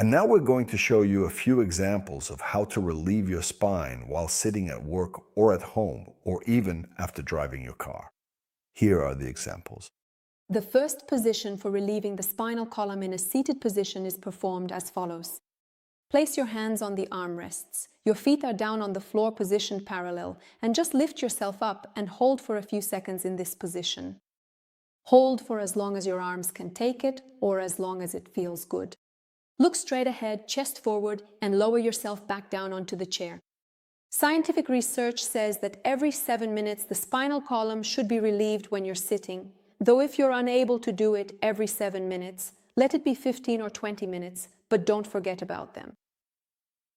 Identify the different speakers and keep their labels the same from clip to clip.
Speaker 1: And now we're going to show you a few examples of how to relieve your spine while sitting at work or at home, or even after driving your car. Here are the examples.
Speaker 2: The first position for relieving the spinal column in a seated position is performed as follows. Place your hands on the armrests. Your feet are down on the floor positioned parallel, and just lift yourself up and hold for a few seconds in this position. Hold for as long as your arms can take it, or as long as it feels good. Look straight ahead, chest forward, and lower yourself back down onto the chair. Scientific research says that every 7 minutes the spinal column should be relieved when you're sitting, though if you're unable to do it every 7 minutes, let it be 15 or 20 minutes, but don't forget about them.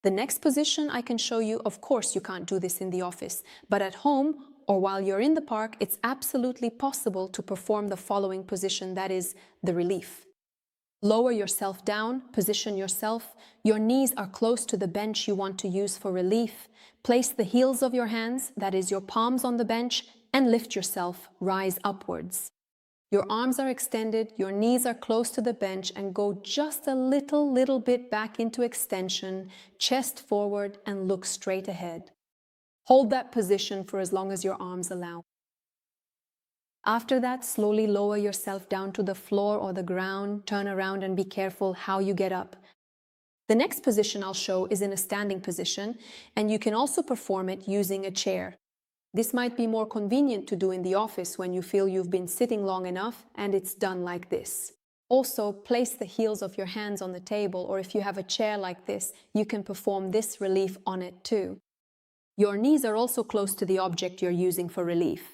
Speaker 2: The next position I can show you, of course you can't do this in the office, but at home or while you're in the park, it's absolutely possible to perform the following position, that is, the relief. Lower yourself down, position yourself. Your knees are close to the bench you want to use for relief. Place the heels of your hands, that is your palms, on the bench, and lift yourself, rise upwards. Your arms are extended, your knees are close to the bench, and go just a little bit back into extension, chest forward, and look straight ahead. Hold that position for as long as your arms allow. After that, slowly lower yourself down to the floor or the ground, turn around and be careful how you get up. The next position I'll show is in a standing position, and you can also perform it using a chair. This might be more convenient to do in the office when you feel you've been sitting long enough and it's done like this. Also, place the heels of your hands on the table, or if you have a chair like this, you can perform this relief on it too. Your knees are also close to the object you're using for relief.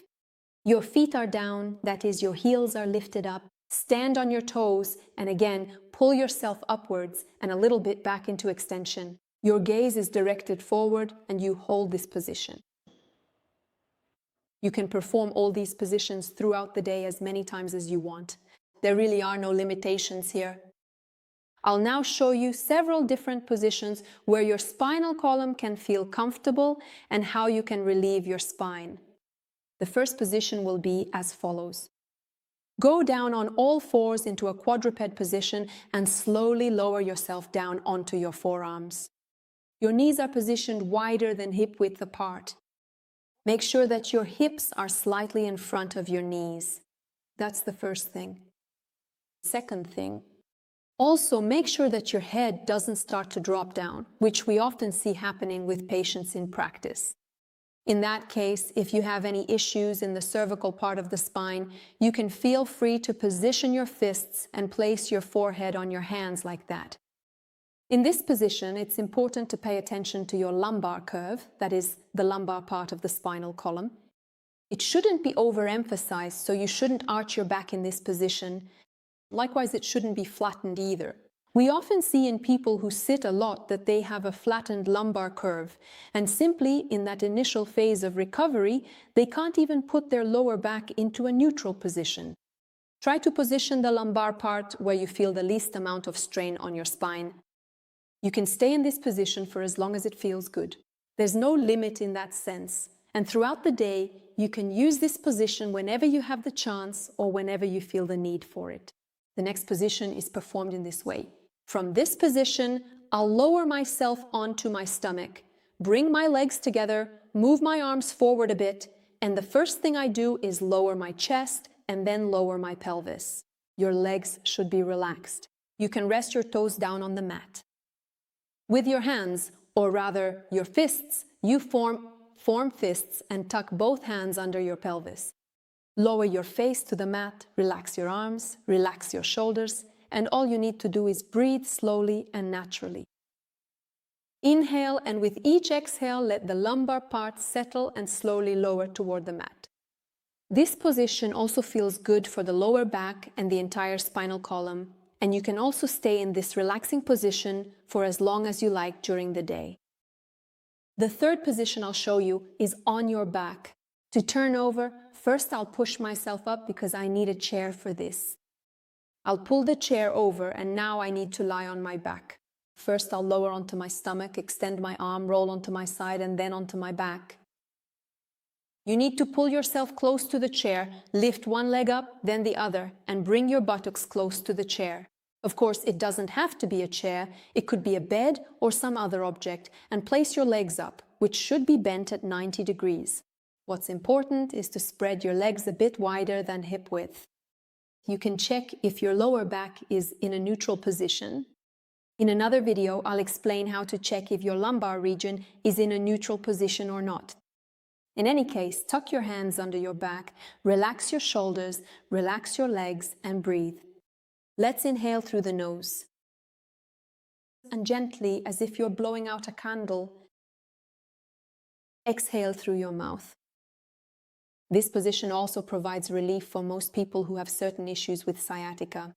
Speaker 2: Your feet are down, that is, your heels are lifted up. Stand on your toes and again, pull yourself upwards and a little bit back into extension. Your gaze is directed forward and you hold this position. You can perform all these positions throughout the day as many times as you want. There really are no limitations here. I'll now show you several different positions where your spinal column can feel comfortable and how you can relieve your spine. The first position will be as follows. Go down on all fours into a quadruped position and slowly lower yourself down onto your forearms. Your knees are positioned wider than hip width apart. Make sure that your hips are slightly in front of your knees. That's the first thing. Second thing, also make sure that your head doesn't start to drop down, which we often see happening with patients in practice. In that case, if you have any issues in the cervical part of the spine, you can feel free to position your fists and place your forehead on your hands like that. In this position, it's important to pay attention to your lumbar curve, that is, the lumbar part of the spinal column. It shouldn't be overemphasized, so you shouldn't arch your back in this position. Likewise, it shouldn't be flattened either. We often see in people who sit a lot that they have a flattened lumbar curve, and simply in that initial phase of recovery, they can't even put their lower back into a neutral position. Try to position the lumbar part where you feel the least amount of strain on your spine. You can stay in this position for as long as it feels good. There's no limit in that sense, and throughout the day, you can use this position whenever you have the chance or whenever you feel the need for it. The next position is performed in this way. From this position, I'll lower myself onto my stomach, bring my legs together, move my arms forward a bit, and the first thing I do is lower my chest and then lower my pelvis. Your legs should be relaxed. You can rest your toes down on the mat. With your hands, or rather your fists, you form fists and tuck both hands under your pelvis. Lower your face to the mat, relax your arms, relax your shoulders, and all you need to do is breathe slowly and naturally. Inhale, and with each exhale, let the lumbar part settle and slowly lower toward the mat. This position also feels good for the lower back and the entire spinal column, and you can also stay in this relaxing position for as long as you like during the day. The third position I'll show you is on your back. To turn over, first I'll push myself up because I need a chair for this. I'll pull the chair over and now I need to lie on my back. First I'll lower onto my stomach, extend my arm, roll onto my side and then onto my back. You need to pull yourself close to the chair, lift one leg up, then the other, and bring your buttocks close to the chair. Of course, it doesn't have to be a chair, it could be a bed or some other object, and place your legs up, which should be bent at 90 degrees. What's important is to spread your legs a bit wider than hip width. You can check if your lower back is in a neutral position. In another video, I'll explain how to check if your lumbar region is in a neutral position or not. In any case, tuck your hands under your back, relax your shoulders, relax your legs, and breathe. Let's inhale through the nose. And gently, as if you're blowing out a candle, exhale through your mouth. This position also provides relief for most people who have certain issues with sciatica.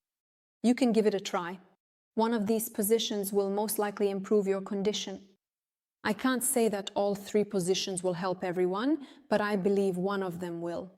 Speaker 2: You can give it a try. One of these positions will most likely improve your condition. I can't say that all 3 positions will help everyone, but I believe one of them will.